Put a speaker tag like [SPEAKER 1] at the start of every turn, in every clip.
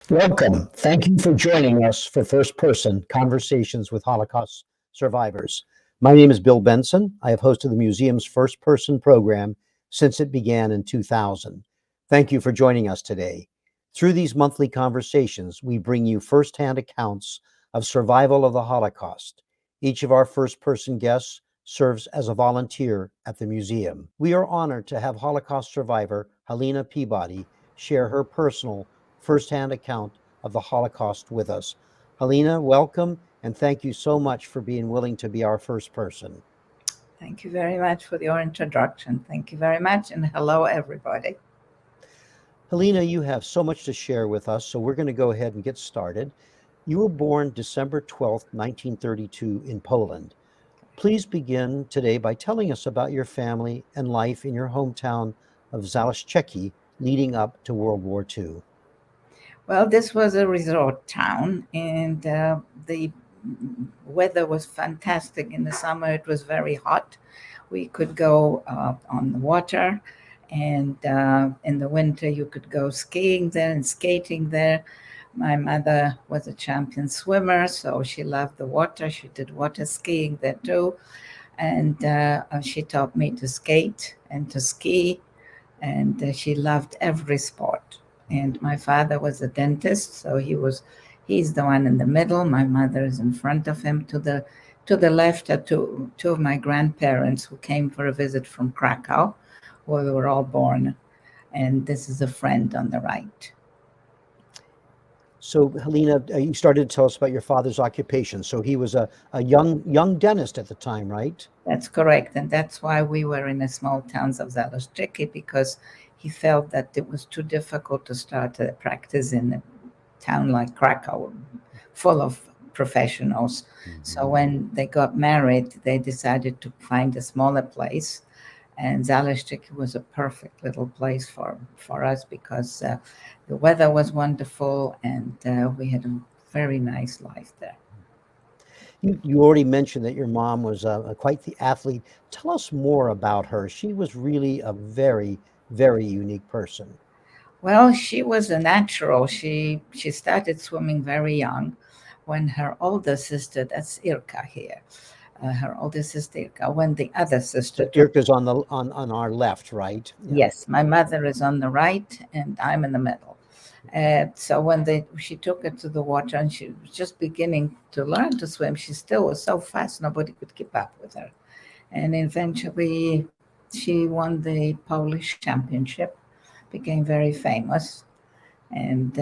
[SPEAKER 1] Welcome. Thank you for joining us for First Person Conversations with Holocaust Survivors. My name is Bill Benson. I have hosted the museum's First Person program since it began in 2000. Thank you for joining us today. Through these monthly conversations, we bring you firsthand accounts of survival of the Holocaust. Each of our first person guests serves as a volunteer at the museum. We are honored to have Holocaust survivor Helena Peabody share her personal firsthand account of the Holocaust with us. Helena, welcome, and thank you so much for being willing to be our first person.
[SPEAKER 2] Thank you very much for your introduction. Thank you very much, and hello, everybody.
[SPEAKER 1] Helena, you have so much to share with us, so we're going to go ahead and get started. You were born December 12th, 1932 in Poland. Please begin today by telling us about your family and life in your hometown of Zaleszczyki leading up to World War II.
[SPEAKER 2] Well, this was a resort town, and the weather was fantastic. In the summer, it was very hot. We could go on the water, and in the winter, you could go skiing there and skating there. My mother was a champion swimmer, so she loved the water. She did water skiing there too. And she taught me to skate and to ski, and she loved every sport. And my father was a dentist, so he's the one in the middle. My mother is in front of him. To the left are two of my grandparents who came for a visit from Krakow, where we were all born. And this is a friend on the right.
[SPEAKER 1] So, Helena, you started to tell us about your father's occupation. So he was a young dentist at the time, right?
[SPEAKER 2] That's correct. And that's why we were in the small towns of Zaleszczyki, because he felt that it was too difficult to start a practice in a town like Krakow, full of professionals. Mm-hmm. So when they got married, they decided to find a smaller place. And Zaleszczyki was a perfect little place for us because the weather was wonderful, and we had a very nice life there.
[SPEAKER 1] You already mentioned that your mom was quite the athlete. Tell us more about her. She was really a very, very unique person.
[SPEAKER 2] Well, she was a natural. She started swimming very young when her older sister, that's Irka here, her older sister Irka, when the other sister.
[SPEAKER 1] So Irka's on our left, right?
[SPEAKER 2] Yeah. Yes, my mother is on the right and I'm in the middle. So when she took her to the water and she was just beginning to learn to swim, she still was so fast nobody could keep up with her. And eventually she won the Polish championship, became very famous, and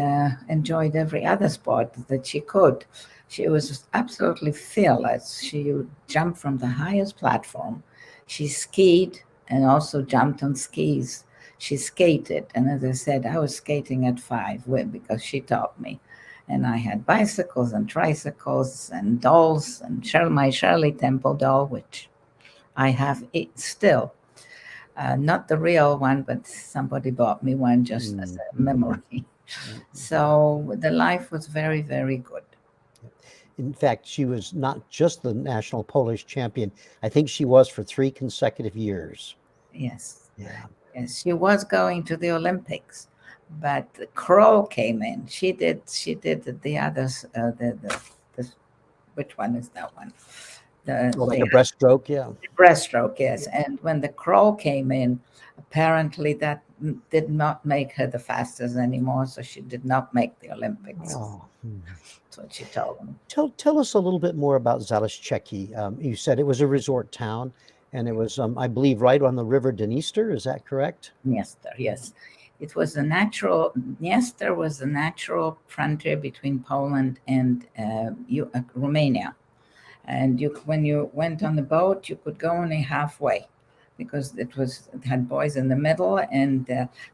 [SPEAKER 2] enjoyed every other sport that she could. She was absolutely fearless. She would jump from the highest platform. She skied and also jumped on skis. She skated, and as I said, I was skating at 5 because she taught me. And I had bicycles and tricycles and dolls, and my Shirley Temple doll, which I have it still. Not the real one, but somebody bought me one just as a memory. So the life was very, very good.
[SPEAKER 1] In fact, she was not just the national Polish champion. I think she was for 3 consecutive years.
[SPEAKER 2] Yes. Yeah. Yes, she was going to the Olympics, but Kroll came in. She did the others. Which one is that one?
[SPEAKER 1] The breaststroke, yeah.
[SPEAKER 2] The breaststroke, yes. Yeah. And when the Kroll came in, apparently that did not make her the fastest anymore, so she did not make the Olympics. Oh. That's what she told them.
[SPEAKER 1] Tell us a little bit more about Zaleszczyki. You said it was a resort town, and it was, I believe, right on the river Dniester. Is that correct?
[SPEAKER 2] Dniester, yes. It was Dniester was the natural frontier between Poland and Romania. And when you went on the boat, you could go only halfway because it had boys in the middle,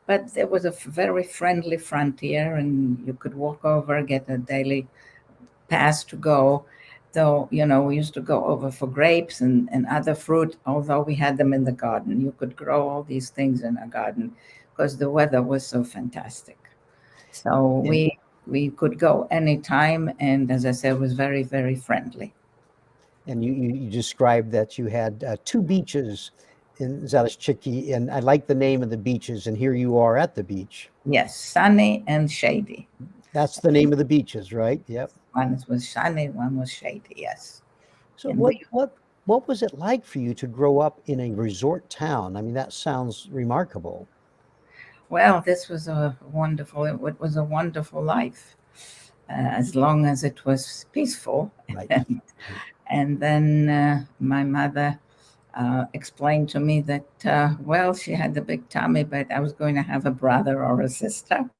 [SPEAKER 2] but there was a very friendly frontier, and you could walk over, get a daily pass to go. Though, we used to go over for grapes and other fruit, although we had them in the garden. You could grow all these things in a garden because the weather was so fantastic. So yeah. we could go anytime, and as I said, it was very, very friendly.
[SPEAKER 1] And you described that you had 2 beaches in Zaleszczyki, and I like the name of the beaches, and here you are at the beach.
[SPEAKER 2] Yes, sunny and shady.
[SPEAKER 1] That's the name of the beaches, right? Yep.
[SPEAKER 2] One was sunny, one was shady, yes.
[SPEAKER 1] So
[SPEAKER 2] And we
[SPEAKER 1] what was it like for you to grow up in a resort town? I mean, that sounds remarkable.
[SPEAKER 2] Well, this was it was a wonderful life, as long as it was peaceful.
[SPEAKER 1] Right. Right.
[SPEAKER 2] And then my mother explained to me that, well, she had a big tummy, but I was going to have a brother or a sister.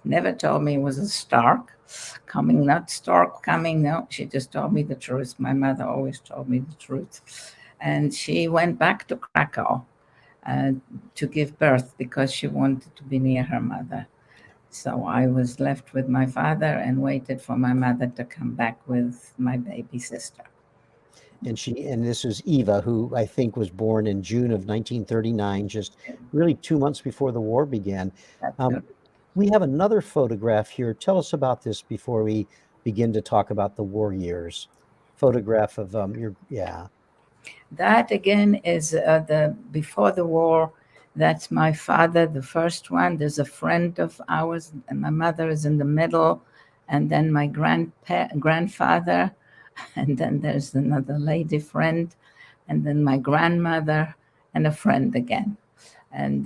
[SPEAKER 2] Never told me it was a stork coming, not stork coming. No, she just told me the truth. My mother always told me the truth. And she went back to Krakow uh, to give birth because she wanted to be near her mother. So I was left with my father and waited for my mother to come back with my baby sister.
[SPEAKER 1] And this is Eva, who I think was born in June of 1939, just really 2 months before the war began.
[SPEAKER 2] That's
[SPEAKER 1] Um,
[SPEAKER 2] good.
[SPEAKER 1] we have another photograph here. Tell us about this before we begin to talk about the war years. Photograph of yeah.
[SPEAKER 2] That again is the before the war. That's my father, the first one. There's a friend of ours, and my mother is in the middle, and then my grandfather, and then there's another lady friend, and then my grandmother, and a friend again. And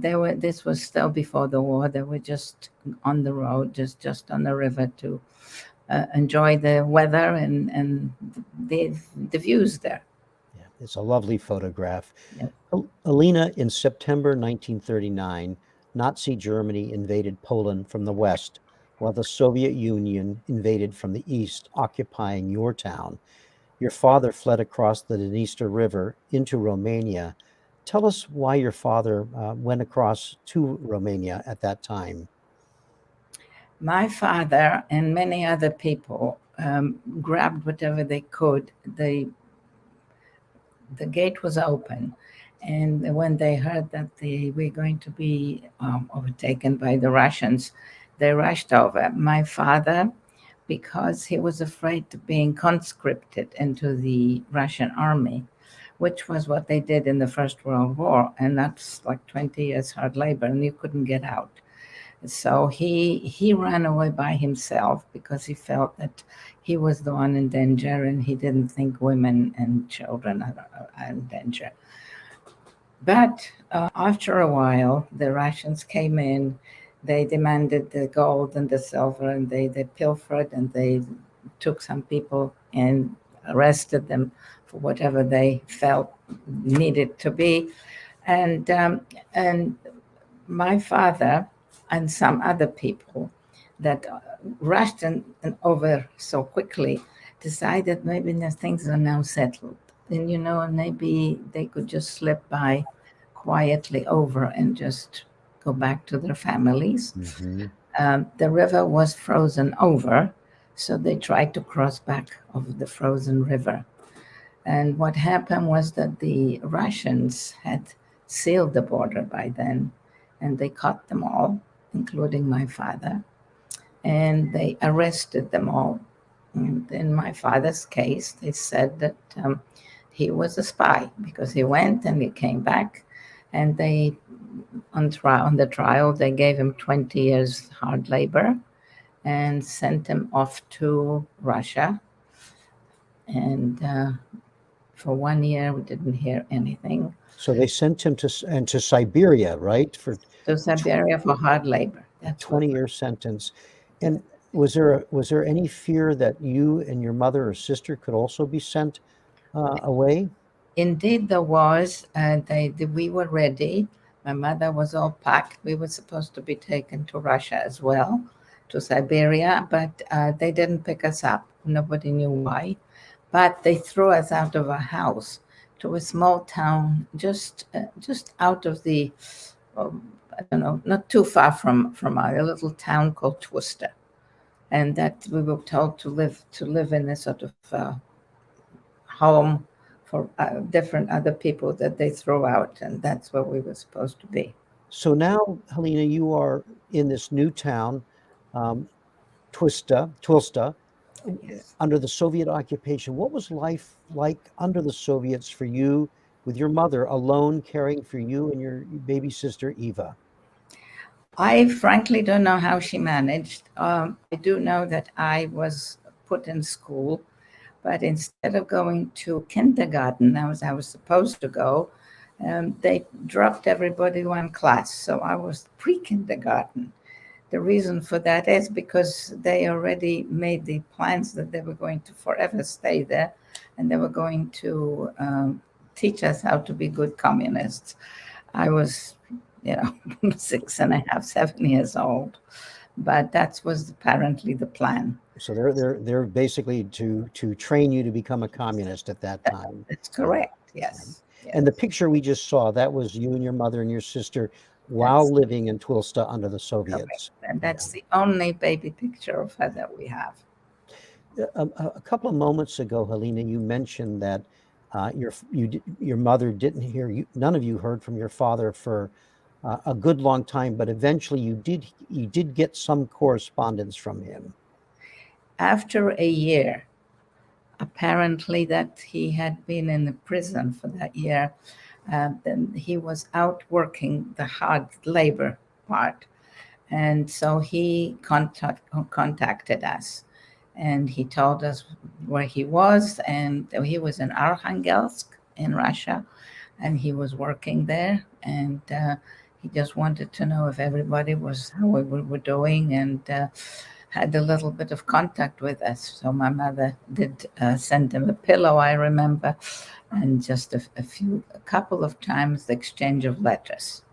[SPEAKER 2] they were. This was still before the war. They were just on the road, just on the river to enjoy the weather and the views there.
[SPEAKER 1] Yeah, it's a lovely photograph.
[SPEAKER 2] Yeah.
[SPEAKER 1] Alina, in September 1939, Nazi Germany invaded Poland from the west, while the Soviet Union invaded from the east, occupying your town. Your father fled across the Dniester River into Romania. Tell us why your father went across to Romania at that time.
[SPEAKER 2] My father and many other people grabbed whatever they could. The gate was open, and when they heard that they were going to be overtaken by the Russians, they rushed over. My father, because he was afraid of being conscripted into the Russian army, which was what they did in the First World War, and that's like 20 years hard labor, and you couldn't get out. So he ran away by himself because he felt that he was the one in danger, and he didn't think women and children are in danger. But after a while, the Russians came in. They demanded the gold and the silver, and they pilfered, and they took some people and arrested them for whatever they felt needed to be. And my father and some other people that rushed and over so quickly decided maybe the things are now settled. And, maybe they could just slip by quietly over and just go back to their families.
[SPEAKER 1] Mhm.
[SPEAKER 2] The river was frozen over, so they tried to cross back over the frozen river. And what happened was that the Russians had sealed the border by then, and they caught them all, including my father, and they arrested them all. And in my father's case, they said that he was a spy because he went and he came back, and they on the trial they gave him 20 years hard labor and sent him off to Russia. And for 1 year, we didn't hear anything.
[SPEAKER 1] So they sent him to Siberia, right? For
[SPEAKER 2] To Siberia for hard labor.
[SPEAKER 1] a
[SPEAKER 2] That's
[SPEAKER 1] 20-year sentence. And was there any fear that you and your mother or sister could also be sent away?
[SPEAKER 2] Indeed, there was. We were ready. My mother was all packed. We were supposed to be taken to Russia as well, to Siberia, but they didn't pick us up. Nobody knew why. But they threw us out of a house to a small town, just out of the, I don't know, not too far from a little town called Twister, and that we were told to live in a sort of home for different other people that they throw out, and that's where we were supposed to be.
[SPEAKER 1] So now, Helena, you are in this new town, um, Twilsta,
[SPEAKER 2] Yes.
[SPEAKER 1] under the Soviet occupation. What was life like under the Soviets for you, with your mother alone caring for you and your baby sister Eva?
[SPEAKER 2] I frankly don't know how she managed. I do know that I was put in school, but instead of going to kindergarten, as I was supposed to go, they dropped everybody one class. So I was pre-kindergarten. The reason for that is because they already made the plans that they were going to forever stay there, and they were going to teach us how to be good communists. I was, 6.5, 7 years old, but that was apparently the plan.
[SPEAKER 1] So they're basically to train you to become a communist at that time.
[SPEAKER 2] That's correct. Yes.
[SPEAKER 1] And the
[SPEAKER 2] Yes.
[SPEAKER 1] picture we just saw, that was you and your mother and your sister while
[SPEAKER 2] That's
[SPEAKER 1] living in Twilsta under the
[SPEAKER 2] correct.
[SPEAKER 1] Soviets.
[SPEAKER 2] And
[SPEAKER 1] Yeah.
[SPEAKER 2] that's the only baby picture of her that we have.
[SPEAKER 1] A couple of moments ago, Helena, you mentioned that your mother didn't hear you. None of you heard from your father for a good long time, but eventually you did get some correspondence from him.
[SPEAKER 2] After a year, apparently that he had been in the prison for that year, then he was out working the hard labor part. And so he contacted us, and he told us where he was, and he was in Arkhangelsk in Russia, and he was working there, and he just wanted to know if everybody was how we were doing, and had a little bit of contact with us. So my mother did send him a pillow, I remember, and just a couple of times the exchange of letters.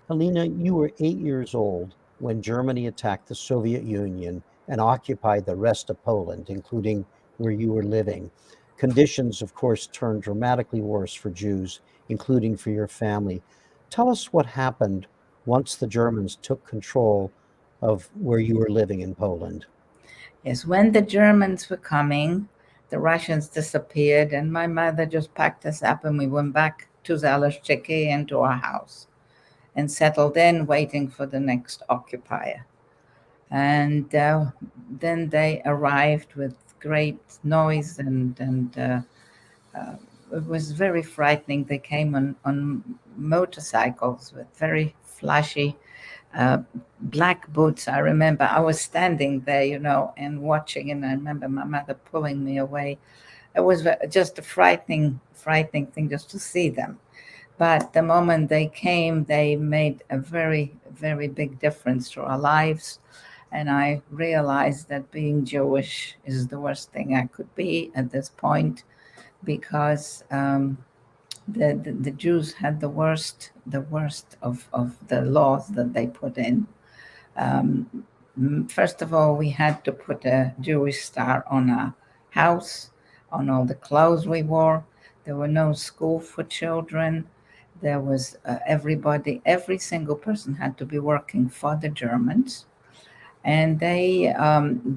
[SPEAKER 1] Helena, you were 8 years old when Germany attacked the Soviet Union and occupied the rest of Poland, including where you were living. Conditions, of course, turned dramatically worse for Jews, including for your family. Tell us what happened once the Germans took control of where you were living in Poland.
[SPEAKER 2] Yes, when the Germans were coming, the Russians disappeared, and my mother just packed us up and we went back to Zaleszczyki and to our house and settled in, waiting for the next occupier. And then they arrived with great noise, and it was very frightening. They came on motorcycles with very flashy uh, black boots. I remember I was standing there, and watching, and I remember my mother pulling me away. It was just a frightening thing just to see them. But the moment they came, they made a very, very big difference to our lives. And I realized that being Jewish is the worst thing I could be at this point, because the Jews had the worst of the laws that they put in. First of all, we had to put a Jewish star on our house, on all the clothes we wore. There were no school for children. There was every single person had to be working for the Germans. And they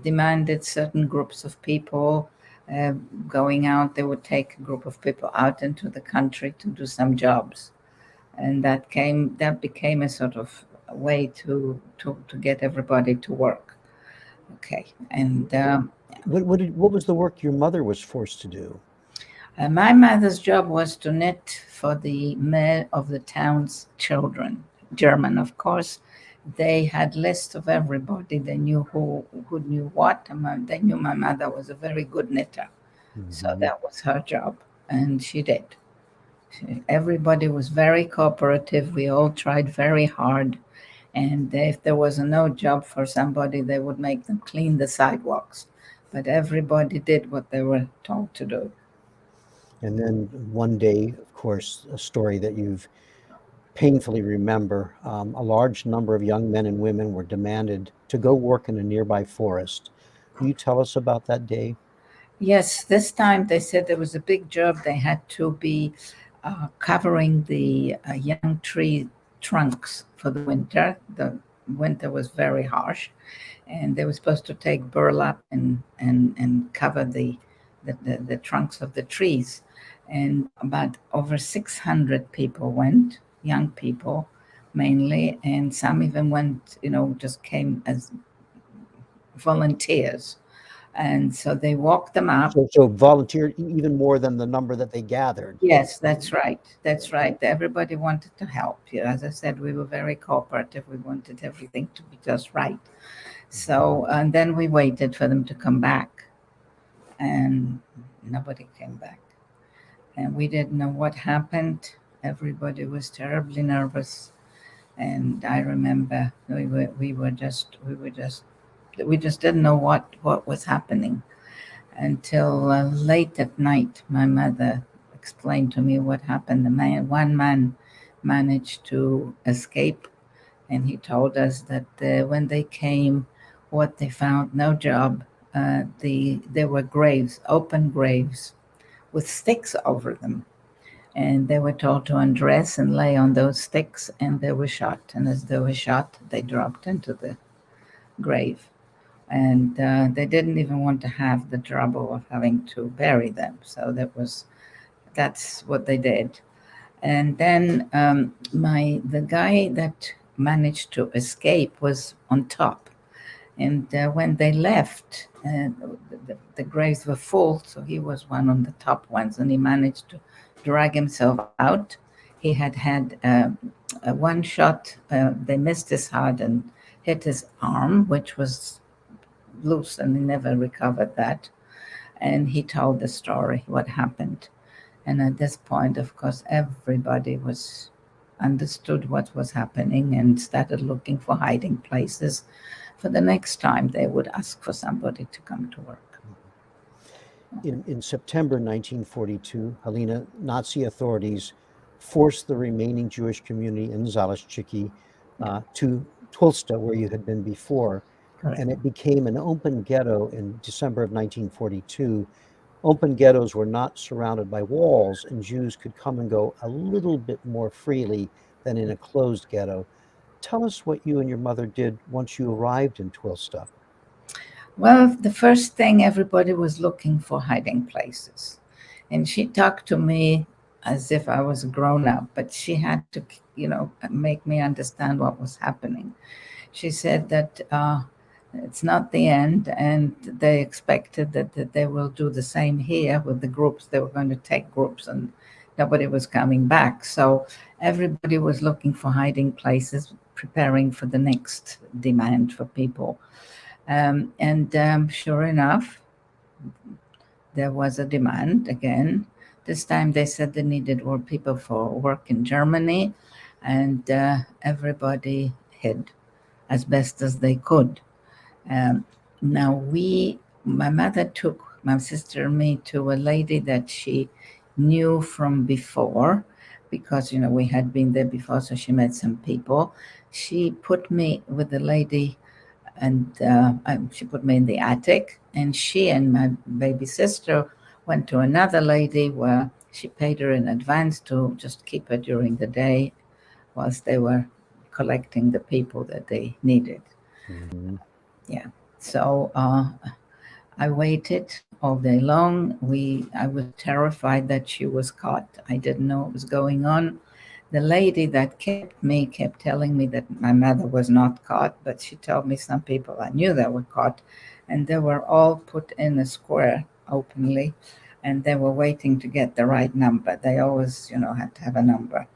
[SPEAKER 2] demanded certain groups of people uh, going out. They would take a group of people out into the country to do some jobs, and that became a sort of way to get everybody to work. Okay, and
[SPEAKER 1] What was the work your mother was forced to do?
[SPEAKER 2] my mother's job was to knit for the mayor of the town's children, German, of course. They had lists of everybody. They knew who knew what. And they knew my mother was a very good knitter, so
[SPEAKER 1] Mhm.
[SPEAKER 2] that was her job, and she did. Everybody was very cooperative. We all tried very hard. And if there was a no job for somebody, they would make them clean the sidewalks. But everybody did what they were told to do.
[SPEAKER 1] And then one day, of course, a story that you've painfully remember, a large number of young men and women were demanded to go work in a nearby forest. Will you tell us about that day?
[SPEAKER 2] Yes, this time they said there was a big job. They had to be covering the young tree trunks for the winter. The winter was very harsh, and they were supposed to take burlap and cover the trunks of the trees. And about over 600 people went, young people mainly, and some even went, just came as volunteers. And so they walked them up.
[SPEAKER 1] So volunteered even more than the number that they gathered.
[SPEAKER 2] Yes, that's right. That's right. Everybody wanted to help. As I said, we were very cooperative. We wanted everything to be just right. So, and then we waited for them to come back, and nobody came back. And we didn't know what happened. Everybody was terribly nervous. And I remember we just didn't know what was happening until late at night. My mother explained to me what happened. One man managed to escape, and he told us that when they came, what they found, no job. There were graves, open graves, with sticks over them, and they were told to undress and lay on those sticks, and they were shot. And as they were shot, they dropped into the grave. And they didn't even want to have the trouble of having to bury them. So that's what they did. And then the guy that managed to escape was on top. And when they left, the graves were full, so he was one of the top ones, and he managed to drag himself out. He had one shot. They missed his heart and hit his arm, which was loose, and he never recovered that. And he told the story, what happened. And at this point, of course, everybody understood what was happening and started looking for hiding places for the next time they would ask for somebody to come to work.
[SPEAKER 1] In September 1942, Halina, Nazi authorities forced the remaining Jewish community in Zaleszczyki to Tulsta, where you had been before.
[SPEAKER 2] Correct.
[SPEAKER 1] And it became an open ghetto in December of 1942. Open ghettos were not surrounded by walls, and Jews could come and go a little bit more freely than in a closed ghetto. Tell us what you and your mother did once you arrived in Tulsta.
[SPEAKER 2] Well, the first thing, everybody was looking for hiding places. And she talked to me as if I was a grown up, but she had to, make me understand what was happening. She said that it's not the end, and they expected that they will do the same here with the groups. They were going to take groups, and nobody was coming back. So everybody was looking for hiding places, preparing for the next demand for people. Sure enough, there was a demand again. This time they said they needed more people for work in Germany, and everybody hid as best as they could. Now my mother took my sister and me to a lady that she knew from before, because we had been there before, so she met some people. She put me with the lady, and she put me in the attic, and she and my baby sister went to another lady where she paid her in advance to just keep her during the day whilst they were collecting the people that they needed.
[SPEAKER 1] Mm-hmm.
[SPEAKER 2] Yeah. So I waited all day long. I was terrified that she was caught. I didn't know what was going on. The lady that kept telling me that my mother was not caught, but she told me some people I knew that were caught, and they were all put in a square openly, and they were waiting to get the right number. They always, had to have a number.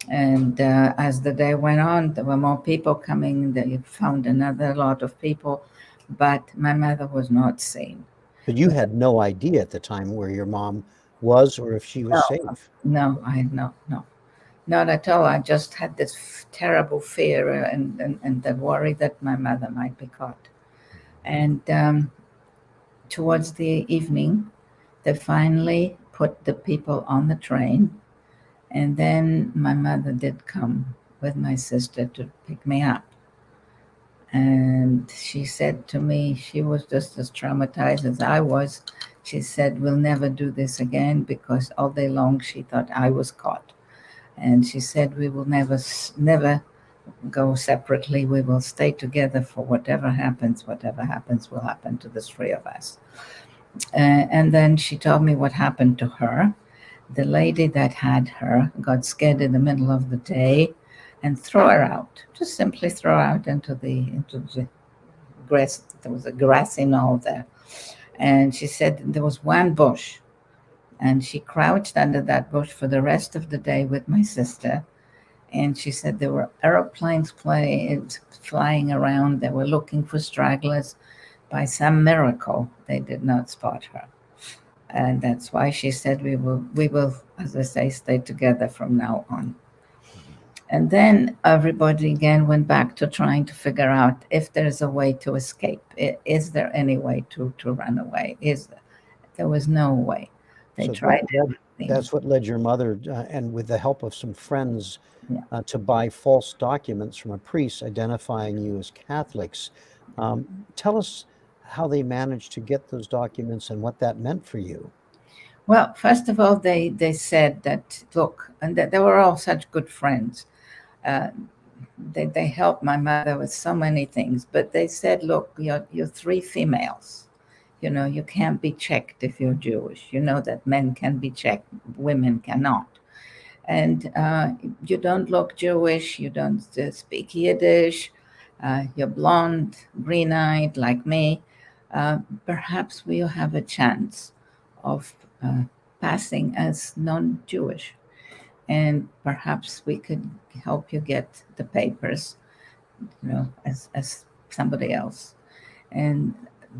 [SPEAKER 2] And as the day went on, there were more people coming. They found another lot of people, but my mother was not seen.
[SPEAKER 1] But you had no idea at the time where your mom was or if she was safe.
[SPEAKER 2] No, not at all. I just had this terrible fear and the worry that my mother might be caught. And towards the evening, they finally put the people on the train. And then my mother did come with my sister to pick me up. And she said to me, she was just as traumatized as I was. She said, "We'll never do this again," because all day long she thought I was caught. And she said, "We will never go separately. We will stay together for whatever happens will happen to the three of us." And then she told me what happened to her. The lady that had her got scared in the middle of the day and threw her out, just simply throw her out into the grass. There was a grassy knoll there. And she said there was one bush, and she crouched under that bush for the rest of the day with my sister. And she said there were airplanes flying around. They were looking for stragglers. By some miracle, they did not spot her. And that's why she said we will, as I say, stay together from now on. And then everybody again went back to trying to figure out if there's a way to escape. Is there any way to run away? There was no way. They
[SPEAKER 1] So
[SPEAKER 2] tried everything.
[SPEAKER 1] that's what led your mother, and with the help of some friends,
[SPEAKER 2] Yeah.
[SPEAKER 1] to buy false documents from a priest identifying you as Catholics. Tell us how they managed to get those documents and what that meant for you.
[SPEAKER 2] Well, first of all, they said that, look, and that they were all such good friends. Uh, they helped my mother with so many things, but they said, look, you're three females. You know, you can't be checked if you're Jewish. You know that men can be checked, women cannot. And you don't look Jewish, you don't speak Yiddish, you're blonde, green-eyed like me. Perhaps we'll have a chance of passing as non-Jewish, and perhaps we could help you get the papers, you know, as somebody else. And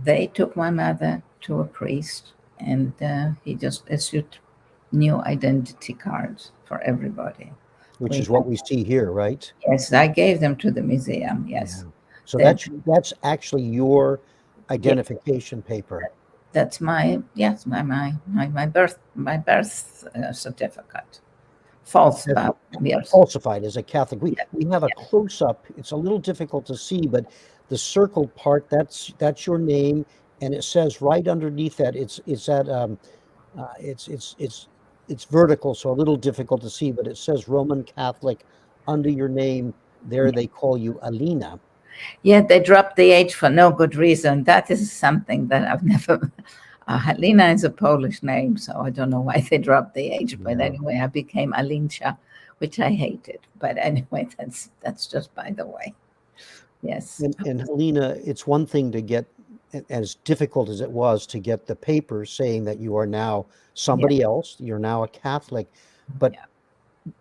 [SPEAKER 2] they took my mother to a priest, and he just issued new identity cards for everybody.
[SPEAKER 1] Which is what we see here, right?
[SPEAKER 2] Yes, I gave them to the museum. Yes.
[SPEAKER 1] Yeah. So
[SPEAKER 2] Then-
[SPEAKER 1] that's actually your identification paper.
[SPEAKER 2] That's my birth certificate. False,
[SPEAKER 1] That's
[SPEAKER 2] but yes.
[SPEAKER 1] falsified as a Catholic. We have a
[SPEAKER 2] Yeah.
[SPEAKER 1] close up. It's a little difficult to see, but the circled part, that's your name, and it says right underneath that it's it's vertical, so a little difficult to see, but it says Roman Catholic under your name. There they call you Alina.
[SPEAKER 2] Yeah, they dropped the H for no good reason. That is something that I've never. Halina is a Polish name, so I don't know why they dropped the H. But
[SPEAKER 1] Yeah.
[SPEAKER 2] anyway, I became Alincha, which I hated. But anyway, that's just by the way. Yes.
[SPEAKER 1] And Helena, it's one thing to get, as difficult as it was to get the papers saying that you are now somebody else, you're now a Catholic, but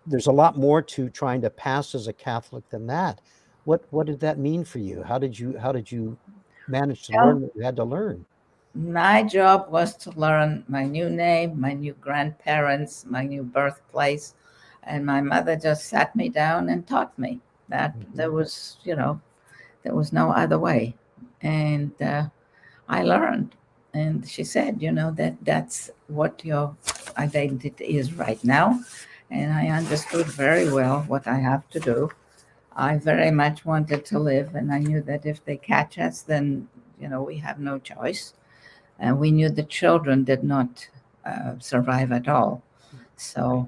[SPEAKER 1] there's a lot more to trying to pass as a Catholic than that. What did that mean for you? How did you manage to learn what you had to learn?
[SPEAKER 2] My job was to learn my new name, my new grandparents, my new birthplace, and my mother just sat me down and taught me that there was, there was no other way. And I learned. And she said, that's what your identity is right now. And I understood very well what I have to do. I very much wanted to live, and I knew that if they catch us, then, we have no choice. And we knew the children did not survive at all. So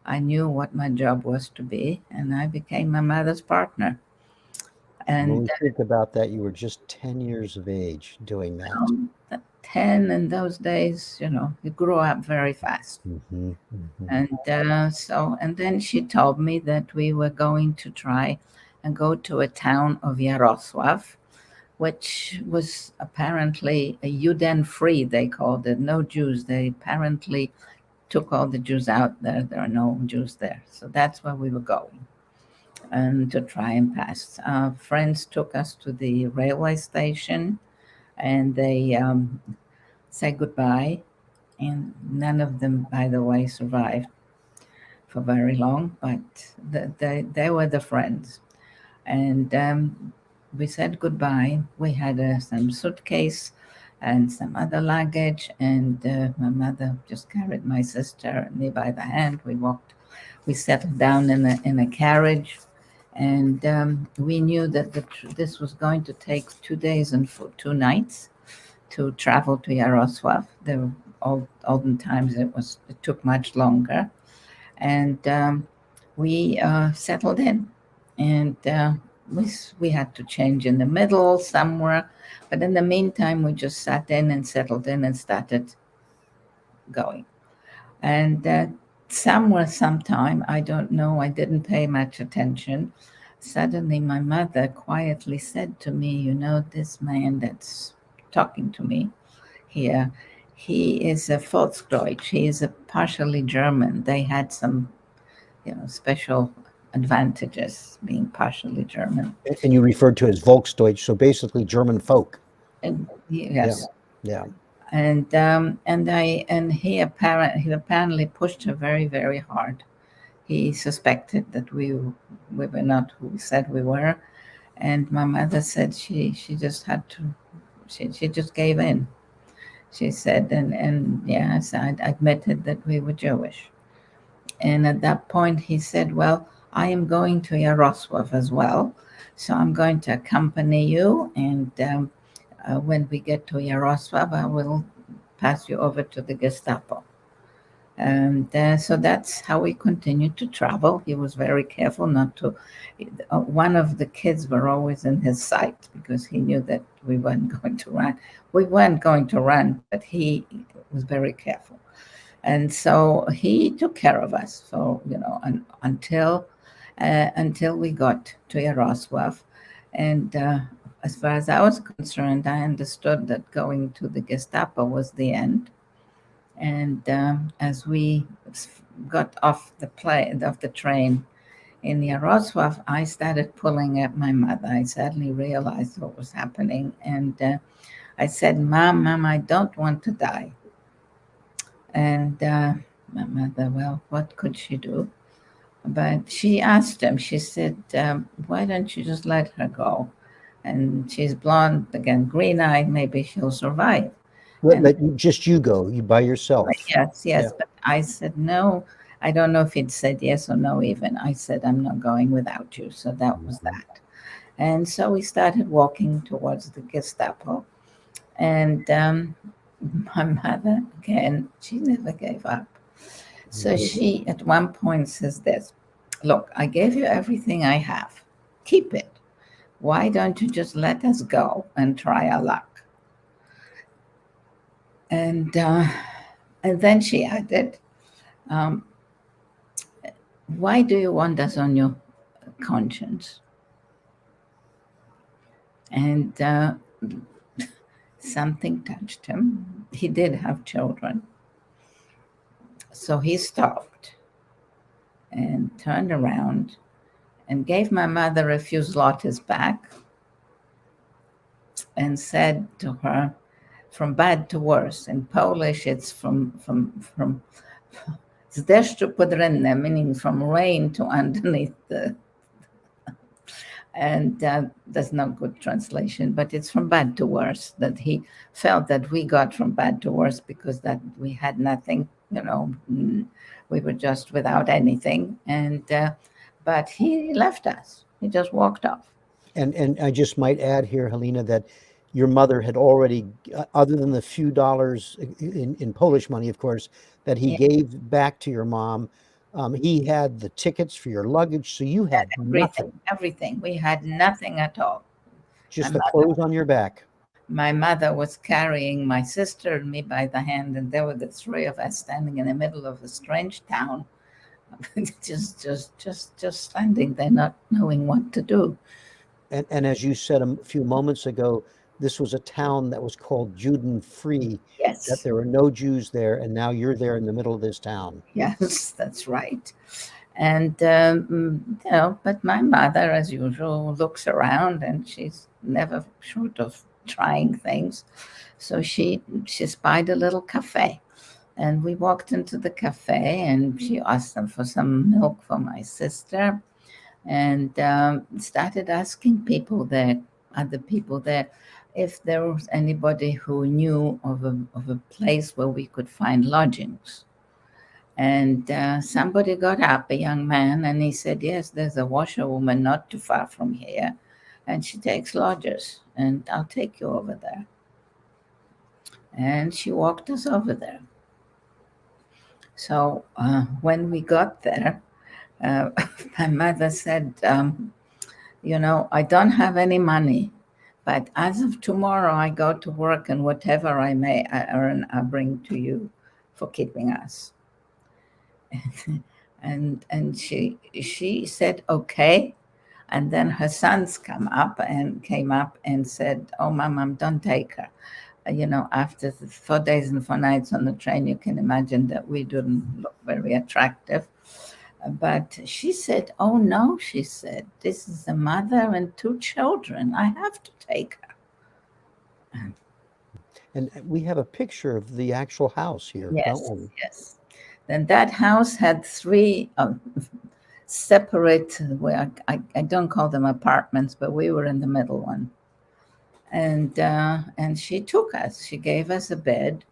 [SPEAKER 2] I knew what my job was to be, and I became my mother's partner.
[SPEAKER 1] When
[SPEAKER 2] And
[SPEAKER 1] we think about that, you were just 10 years of age doing that.
[SPEAKER 2] 10 in those days, you grew up very fast.
[SPEAKER 1] Mm-hmm, mm-hmm.
[SPEAKER 2] And then she told me that we were going to try and go to a town of Yaroslavl, which was apparently a Juden-free, they called it, no Jews. They apparently took all the Jews out there. There are no Jews there. So that's where we were going, and to try and pass. Our friends took us to the railway station, and they said goodbye. And none of them, by the way, survived for very long, but they were the friends. And we said goodbye. We had some suitcase and some other luggage, and my mother just carried my sister and me by the hand. We settled down in a carriage, and we knew that this was going to take 2 days and 2 nights to travel to Yaroslavl. There were olden times it took much longer, and we settled in, and we had to change in the middle somewhere, but in the meantime we just sat in and settled in and started going. And sometime, I don't know, I didn't pay much attention. Suddenly my mother quietly said to me, this man that's talking to me, here. He is a Volksdeutsch. He is a partially German. They had some, special advantages being partially German.
[SPEAKER 1] And you referred to as Volksdeutsch, so basically German folk.
[SPEAKER 2] And yes,
[SPEAKER 1] Yeah.
[SPEAKER 2] and he apparently pushed her very, very hard. He suspected that we were not who we said we were, and my mother said she just had to, she just gave in. She said, and yes, I admitted that we were Jewish. And at that point, he said, "Well, I am going to Yaroslavl as well, so I'm going to accompany you. And when we get to Yaroslavl, I will pass you over to the Gestapo." And so that's how we continued to travel. He was very careful not to. One of the kids were always in his sight because he knew that we weren't going to run. We weren't going to run, but he was very careful. And so he took care of us for, until we got to Yaroslavl. And as far as I was concerned, I understood that going to the Gestapo was the end. And as we got off the train in Yaroslavl, I started pulling at my mother. I suddenly realized what was happening. And I said, Mom, I don't want to die. And my mother, well, what could she do? But she asked him, she said, why don't you just let her go? And she's blonde, again, green-eyed, maybe she'll survive.
[SPEAKER 1] But just you go, you by yourself.
[SPEAKER 2] Yes.
[SPEAKER 1] Yeah.
[SPEAKER 2] But I said, no. I don't know if he'd said yes or no even. I said, I'm not going without you. So that was that. And so we started walking towards the Gestapo. And my mother, again, she never gave up. So she, at one point, says this, "Look, I gave you everything I have. Keep it. Why don't you just let us go and try our luck?" And then she added, "Why do you want us on your conscience?" And something touched him. He did have children. So he stopped and turned around and gave my mother a few zlotys back and said to her, from bad to worse. In Polish, it's from z deszczu pod rynne, meaning from rain to underneath the, and there's no good translation, but it's from bad to worse, that he felt that we got from bad to worse because that we had nothing, we were just without anything. And but he left us. He just walked off.
[SPEAKER 1] And I just might add here, Helena, that your mother had already, other than the few dollars in Polish money, of course, that he gave back to your mom, he had the tickets for your luggage, so you had nothing.
[SPEAKER 2] Everything. We had nothing at all.
[SPEAKER 1] Just the clothes on your back.
[SPEAKER 2] My mother was carrying my sister and me by the hand, and there were the three of us standing in the middle of a strange town, just standing there, not knowing what to do.
[SPEAKER 1] And as you said a few moments ago, this was a town that was called Juden-free.
[SPEAKER 2] Yes.
[SPEAKER 1] That there were no Jews there, and now you're there in the middle of this town.
[SPEAKER 2] Yes, that's right. And, but my mother, as usual, looks around, and she's never short of trying things. So she spied a little cafe. And we walked into the cafe, and she asked them for some milk for my sister, and started asking people there, other people there, if there was anybody who knew of a place where we could find lodgings. And somebody got up, a young man, and he said, yes, there's a washerwoman not too far from here, and she takes lodgers, and I'll take you over there. And she walked us over there. So when we got there, my mother said, I don't have any money, but as of tomorrow, I go to work, and whatever I may earn, I bring to you for keeping us. And she said, okay. And then her sons came up and said, oh, Mom, don't take her. after the 4 days and 4 nights on the train, you can imagine that we didn't look very attractive. But she said, "Oh no," she said, "this is a mother and 2 children. I have to take her."
[SPEAKER 1] And we have a picture of the actual house here,
[SPEAKER 2] Yes,
[SPEAKER 1] don't we?
[SPEAKER 2] yes. Then that house had 3 separate, well, I don't call them apartments, but we were in the middle one. And she took us. She gave us a bed,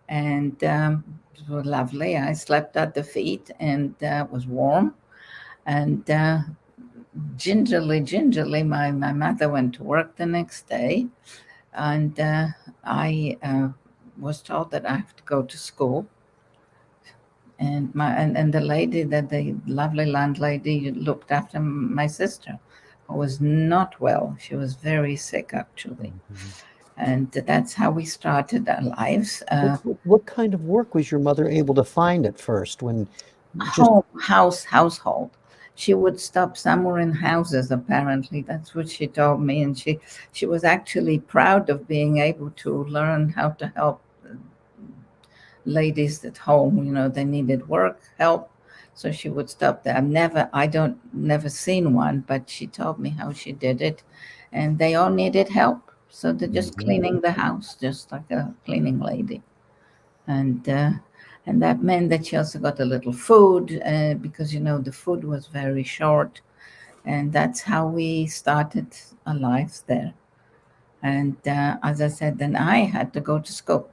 [SPEAKER 2] and it was lovely. I slept at the feet, and it was warm. And gingerly, my mother went to work the next day, and I was told that I have to go to school. And the lady, that the lovely landlady, looked after my sister, who was not well. She was very sick, actually.
[SPEAKER 1] Mhm.
[SPEAKER 2] And that's how we started our lives.
[SPEAKER 1] What kind of work was your mother able to find at first when just
[SPEAKER 2] Household. She would stop somewhere in houses, apparently. That's what she told me. And she was actually proud of being able to learn how to help ladies at home. They needed work, help. So she would stop there. Never seen one, but she told me how she did it. And they all needed help. So they're just
[SPEAKER 1] Mhm.
[SPEAKER 2] cleaning the house, just like a cleaning lady. And that meant that she also got a little food, because the food was very short, and that's how we started our lives there. And as I said, then I had to go to school,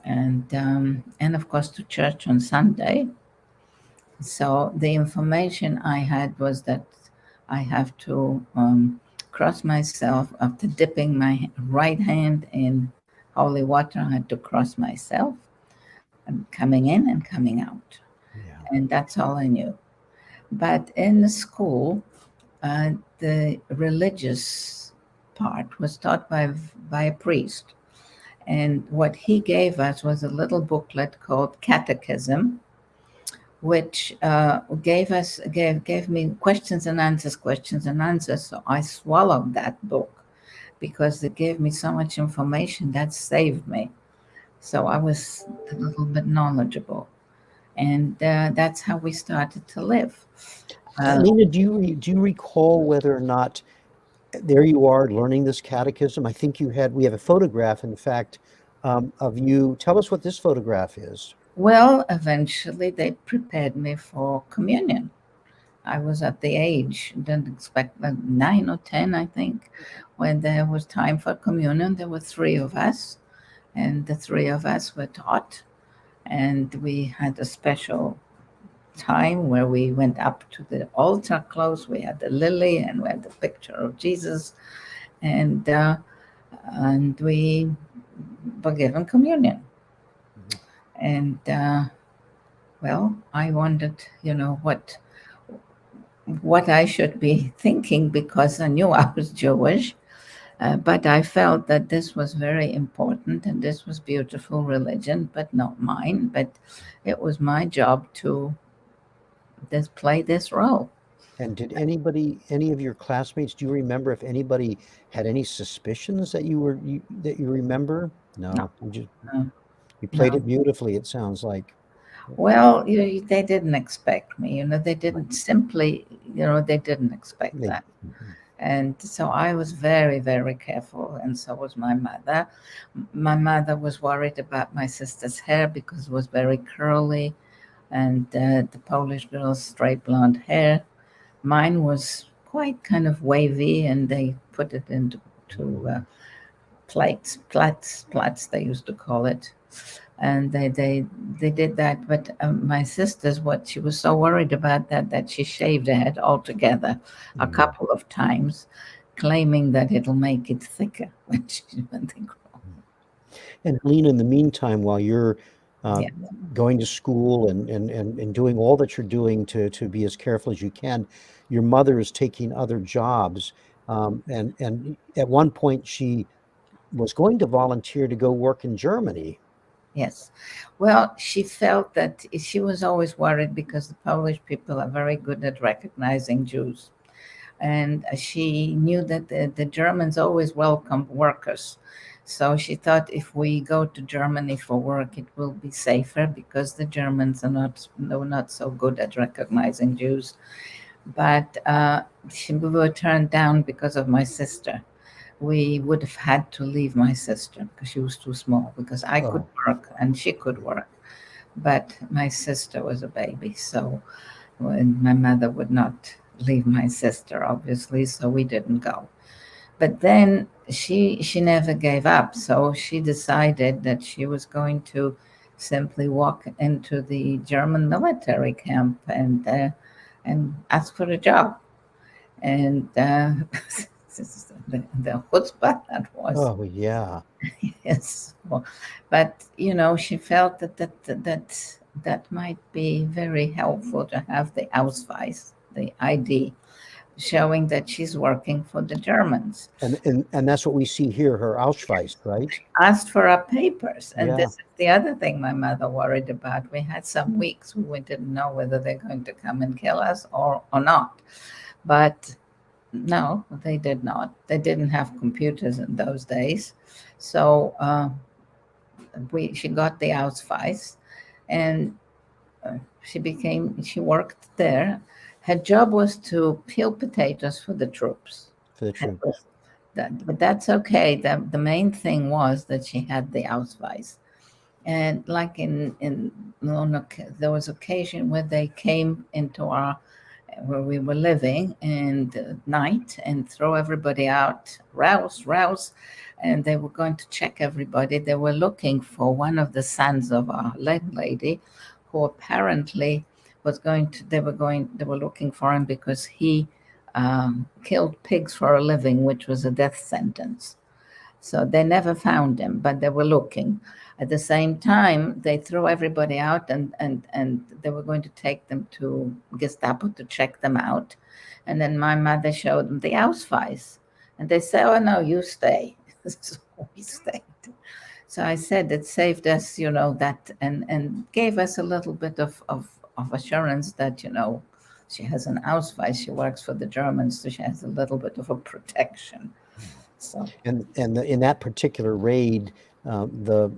[SPEAKER 2] and of course to church on Sunday. So the information I had was that I have to cross myself after dipping my right hand in holy water. I had to cross myself, coming in and coming out.
[SPEAKER 1] Yeah.
[SPEAKER 2] And that's all I knew. But in the school, the religious part was taught by a priest. And what he gave us was a little booklet called Catechism, which gave me questions and answers. So I swallowed that book because it gave me so much information that saved me. So I was a little bit knowledgeable, and that's how we started to live.
[SPEAKER 1] Lena, do you recall whether or not there you are learning this catechism? I think we have a photograph, in fact, of you. Tell us what this photograph is.
[SPEAKER 2] Well, eventually they prepared me for communion. I was at the age, didn't expect, 9 or 10, I think, when there was time for communion. There were 3 of us, and the 3 of us were taught, and we had a special time where we went up to the altar close. We had the lily, and we had the picture of Jesus, and we were given communion.
[SPEAKER 1] Mhm.
[SPEAKER 2] And well, I wondered, what I should be thinking, because I knew I was Jewish, but I felt that this was very important and this was beautiful religion, but not mine. But it was my job to play this role.
[SPEAKER 1] And did any of your classmates, do you remember if anybody had any suspicions that that you remember?
[SPEAKER 2] No,
[SPEAKER 1] No,
[SPEAKER 2] no,
[SPEAKER 1] you played
[SPEAKER 2] no.
[SPEAKER 1] it beautifully, it sounds like.
[SPEAKER 2] Well, they didn't expect me. They didn't simply, they didn't expect
[SPEAKER 1] They,
[SPEAKER 2] that.
[SPEAKER 1] Mhm.
[SPEAKER 2] And so I was very, very careful, and so was my mother. My mother was worried about my sister's hair because it was very curly, and the Polish girl's straight blonde hair. Mine was quite kind of wavy, and they put it into plaits, they used to call it. And they did that. But my sister's, what she was so worried about that she shaved her head altogether a
[SPEAKER 1] Mhm.
[SPEAKER 2] couple of times, claiming that it'll make it thicker when they grow.
[SPEAKER 1] And Lena, in the meantime, while you're uh,
[SPEAKER 2] Yeah.
[SPEAKER 1] going to school and doing all that you're doing to be as careful as you can, your mother is taking other jobs. And at one point, she was going to volunteer to go work in Germany.
[SPEAKER 2] Yes. Well, she felt that she was always worried because the Polish people are very good at recognizing Jews. and she knew that the Germans always welcome workers. So she thought if we go to Germany for work, it will be safer because the Germans are not so good at recognizing Jews. But we were turned down because of my sister. We would have had to leave my sister because she was too small, because I could work and she could work. But my sister was a baby, so my mother would not leave my sister, obviously, so we didn't go. But then she never gave up, so she decided that she was going to simply walk into the German military camp and ask for a job. And the chutzpah that was.
[SPEAKER 1] Oh, yeah.
[SPEAKER 2] Yes. Well, but she felt that might be very helpful to have the Ausweis, the ID, showing that she's working for the Germans.
[SPEAKER 1] And that's what we see here, her Ausweis, right?
[SPEAKER 2] Asked for our papers. And
[SPEAKER 1] Yeah.
[SPEAKER 2] this is the other thing my mother worried about. We had some weeks when we didn't know whether they're going to come and kill us or not. But no, they did not. They didn't have computers in those days. So she got the Ausweis, and she worked there. Her job was to peel potatoes for the troops.
[SPEAKER 1] For the troops.
[SPEAKER 2] But that's okay. The main thing was that she had the Ausweis. And like there was occasion where they came into where we were living and at night and throw everybody out, rouse, and they were going to check everybody. They were looking for one of the sons of our landlady, who apparently they were looking for him because he killed pigs for a living, which was a death sentence. So they never found him, but they were looking. At the same time, they threw everybody out and they were going to take them to Gestapo to check them out. And then my mother showed them the Ausweis. And they said, "Oh, no, you stay." So we stayed. So I said it saved us, that and gave us a little bit of assurance that, she has an Ausweis, she works for the Germans, so she has a little bit of a protection. So.
[SPEAKER 1] And in that particular raid, the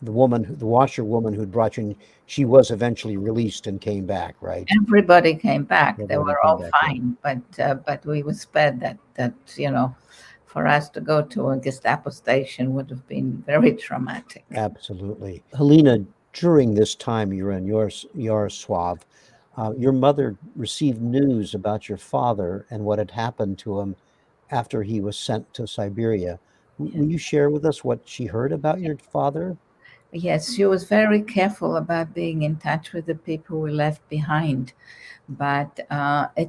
[SPEAKER 1] washerwoman who'd brought you in, she was eventually released and came back, right?
[SPEAKER 2] Everybody came back. They
[SPEAKER 1] Everybody
[SPEAKER 2] were
[SPEAKER 1] came
[SPEAKER 2] all
[SPEAKER 1] back,
[SPEAKER 2] fine, but we were spared that for us to go to a Gestapo station would have been very traumatic.
[SPEAKER 1] Absolutely. Helena, during this time you were in Yaroslav, your mother received news about your father and what had happened to him after he was sent to Siberia. Will you share with us what she heard about your father?
[SPEAKER 2] Yes, she was very careful about being in touch with the people we left behind. But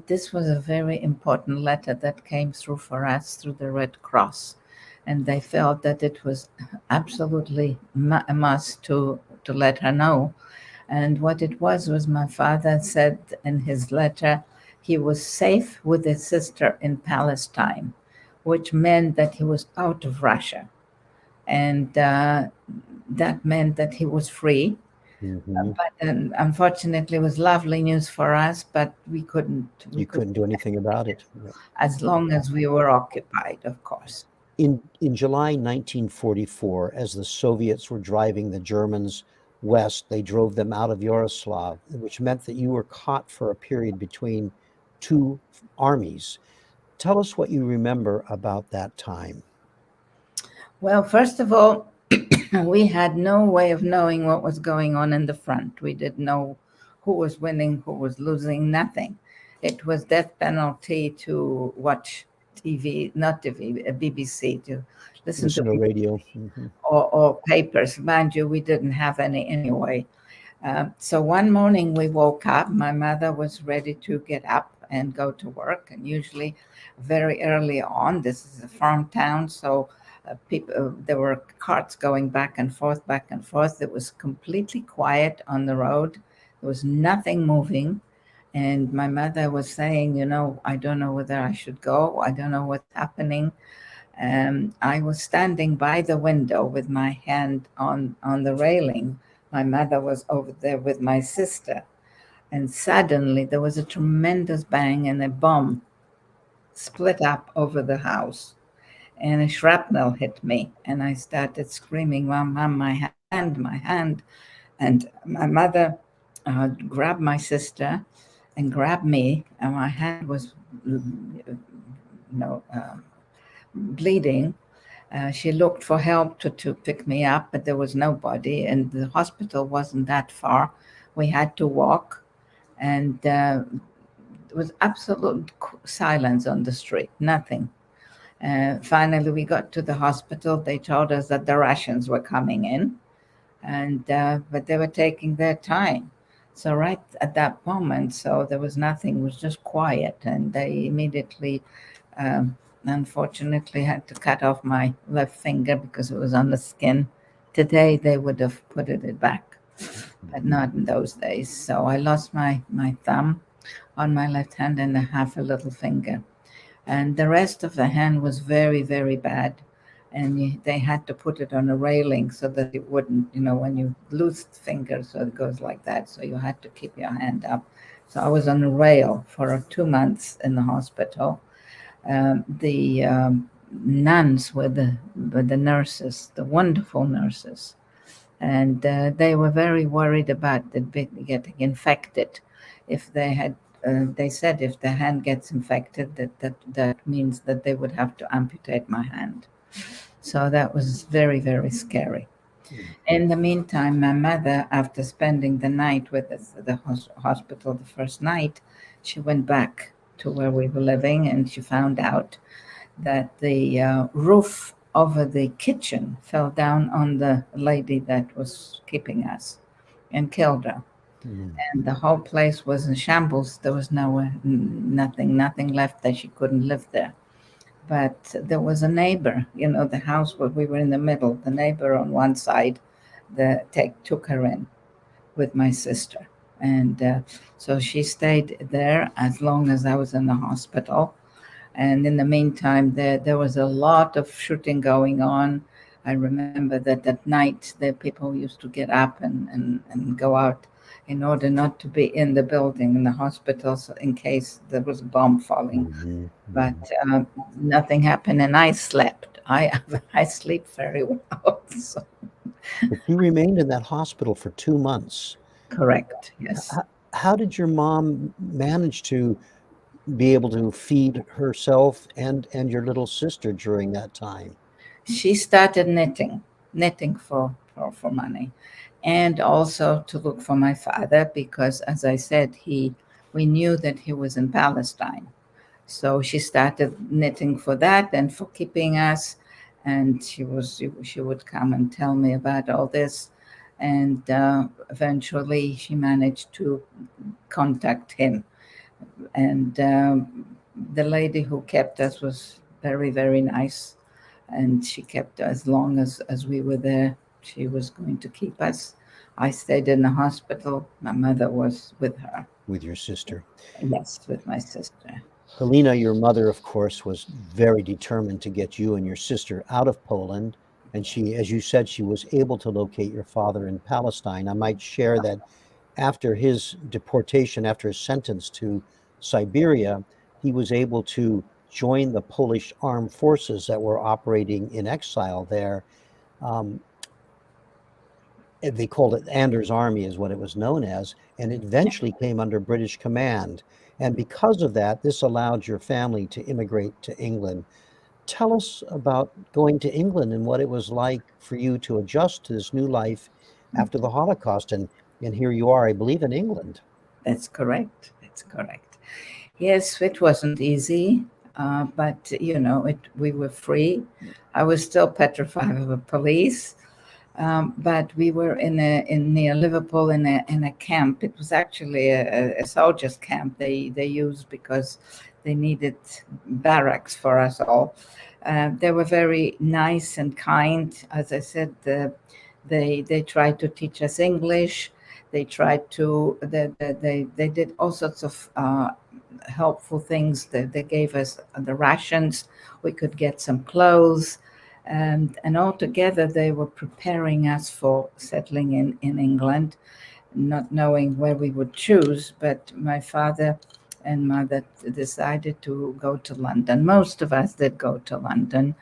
[SPEAKER 2] this was a very important letter that came through for us through the Red Cross. And they felt that it was absolutely a must to let her know. And what it was my father said in his letter, he was safe with his sister in Palestine, which meant that he was out of Russia. And that meant that he was free.
[SPEAKER 1] Mm-hmm.
[SPEAKER 2] But unfortunately, it was lovely news for us, but we couldn't.
[SPEAKER 1] You couldn't do anything about it.
[SPEAKER 2] As long as we were occupied, of course.
[SPEAKER 1] In July 1944, as the Soviets were driving the Germans west, they drove them out of Yaroslav, which meant that you were caught for a period between two armies. Tell us what you remember about that time.
[SPEAKER 2] Well, first of all, we had no way of knowing what was going on in the front. We didn't know who was winning, who was losing, nothing. It was death penalty to watch TV, not TV, BBC, to listen to
[SPEAKER 1] radio. Mm-hmm.
[SPEAKER 2] or papers. Mind you, we didn't have any anyway. So one morning we woke up. My mother was ready to get up and go to work, and usually very early on. This is a farm town, so there were carts going back and forth. It was completely quiet on the road. There was nothing moving. And my mother was saying, I don't know whether I should go. I don't know what's happening. I was standing by the window with my hand on the railing. My mother was over there with my sister. And suddenly there was a tremendous bang and a bomb split up over the house, and a shrapnel hit me, and I started screaming, "Mom, Mom, my hand, my hand!" And my mother grabbed my sister and grabbed me, and my hand was, bleeding. She looked for help to pick me up, but there was nobody, and the hospital wasn't that far. We had to walk, and there was absolute silence on the street, nothing. Finally, we got to the hospital. They told us that the Russians were coming in, and but they were taking their time. So right at that moment, so there was nothing. It was just quiet, and they immediately, um, unfortunately, had to cut off my left finger because it was on the skin. Today they would have put it back, but not in those days. So I lost my thumb on my left hand and a half a little finger, and the rest of the hand was very, very bad. And they had to put it on a railing so that it wouldn't, when you lose the finger, so it goes like that. So you had to keep your hand up. So I was on a rail for 2 months in the hospital. The nuns were the nurses, the wonderful nurses, and they were very worried about it getting infected. If they had, they said, if the hand gets infected, that means that they would have to amputate my hand. So that was very, very scary. In the meantime, my mother, after spending the night with us at the hospital the first night, she went back to where we were living, and she found out that the roof over the kitchen fell down on the lady that was keeping us and killed her. And the whole place was in shambles. There was nothing left, that she couldn't live there. But there was a neighbor, the house where we were in the middle. The neighbor on one side, took her in with my sister, and so she stayed there as long as I was in the hospital. And in the meantime, there was a lot of shooting going on. I remember that at night, the people used to get up and go out in order not to be in the building, in the hospital, so in case there was a bomb falling. But nothing happened, and I slept. I sleep very well. So.
[SPEAKER 1] But you remained in that hospital for 2 months.
[SPEAKER 2] Correct. Yes.
[SPEAKER 1] How did your mom manage to be able to feed herself and your little sister during that time?
[SPEAKER 2] She started knitting for money, and also to look for my father, because, as I said, we knew that he was in Palestine. So she started knitting for that and for keeping us, and she would come and tell me about all this, and eventually she managed to contact him. And the lady who kept us was very, very nice, and she kept as long as we were there. She was going to keep us. I stayed in the hospital. My mother was with her.
[SPEAKER 1] With your sister?
[SPEAKER 2] Yes, with my sister.
[SPEAKER 1] Helena, your mother, of course, was very determined to get you and your sister out of Poland. And she, as you said, she was able to locate your father in Palestine. I might share that after his deportation, after his sentence to Siberia, he was able to join the Polish armed forces that were operating in exile there. They called it Anders Army, is what it was known as, and it eventually came under British command. And because of that, this allowed your family to immigrate to England. Tell us about going to England and what it was like for you to adjust to this new life after the Holocaust. And here you are, I believe, in England.
[SPEAKER 2] That's correct. That's correct. Yes, it wasn't easy, but we were free. I was still petrified of the police, but we were in near Liverpool in a camp. It was actually a soldiers' camp they used because they needed barracks for us all. They were very nice and kind. As I said, they tried to teach us English. They tried to they did all sorts of helpful things. They gave us the rations. We could get some clothes, and altogether they were preparing us for settling in England, not knowing where we would choose. But my father and mother decided to go to London. Most of us did go to London,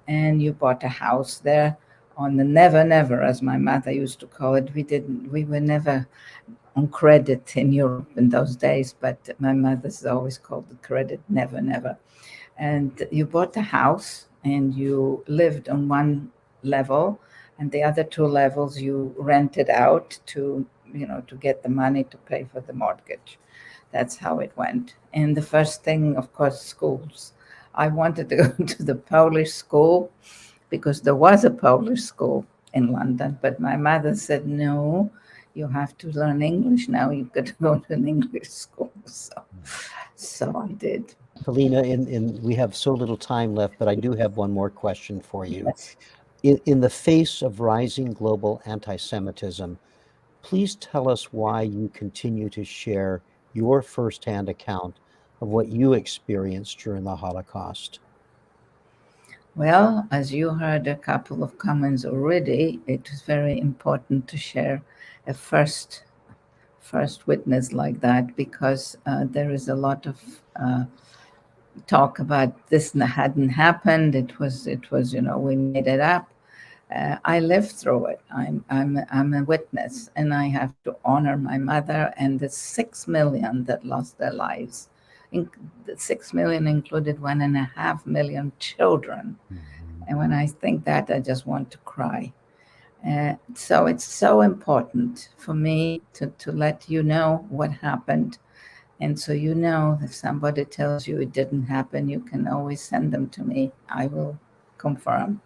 [SPEAKER 2] and you bought a house there on the Never Never, as my mother used to call it. We were never on credit in Europe in those days, but my mother's always called the credit Never Never. And you bought a house and you lived on one level, and the other two levels you rented out to, to get the money to pay for the mortgage. That's how it went. And the first thing, of course, schools. I wanted to go to the Polish school because there was a Polish school in London, but my mother said, no, you have to learn English now. You've got to go to an English school. So I did.
[SPEAKER 1] Helena, we have so little time left, but I do have one more question for you.
[SPEAKER 2] Yes.
[SPEAKER 1] In the face of rising global anti-Semitism, please tell us why you continue to share your firsthand account of what you experienced during the Holocaust.
[SPEAKER 2] Well, as you heard a couple of comments already, it is very important to share a first witness like that, because there is a lot of talk about this hadn't happened. It was we made it up. I lived through it. I'm a witness, and I have to honor my mother and the 6 million that lost their lives. The 6 million included 1.5 million children. Mm-hmm. And when I think that, I just want to cry. So it's so important for me to let you know what happened. And so, if somebody tells you it didn't happen, you can always send them to me. I will confirm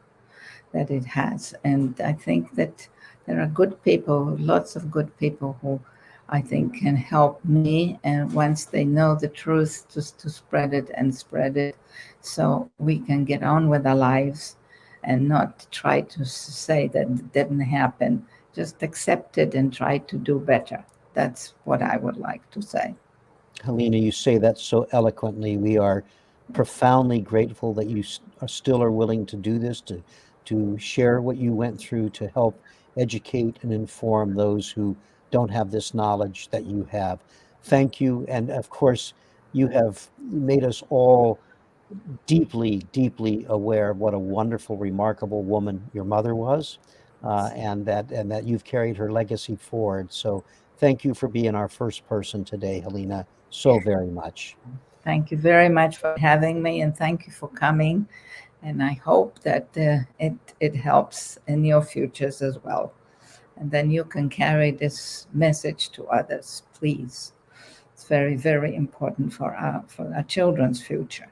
[SPEAKER 2] that it has. And I think that there are good people, lots of good people who I think can help me. And once they know the truth, just to spread it so we can get on with our lives and not try to say that it didn't happen. Just accept it and try to do better. That's what I would like to say.
[SPEAKER 1] Helena, you say that so eloquently. We are profoundly grateful that you still are willing to do this, to share what you went through, to help educate and inform those who don't have this knowledge that you have. Thank you. And of course, you have made us all deeply, deeply aware of what a wonderful, remarkable woman your mother was, and that you've carried her legacy forward. So thank you for being our first person today, Helena, so very much.
[SPEAKER 2] Thank you very much for having me, and thank you for coming. And I hope that it helps in your futures as well. And then you can carry this message to others, please. It's very, very important for our children's future.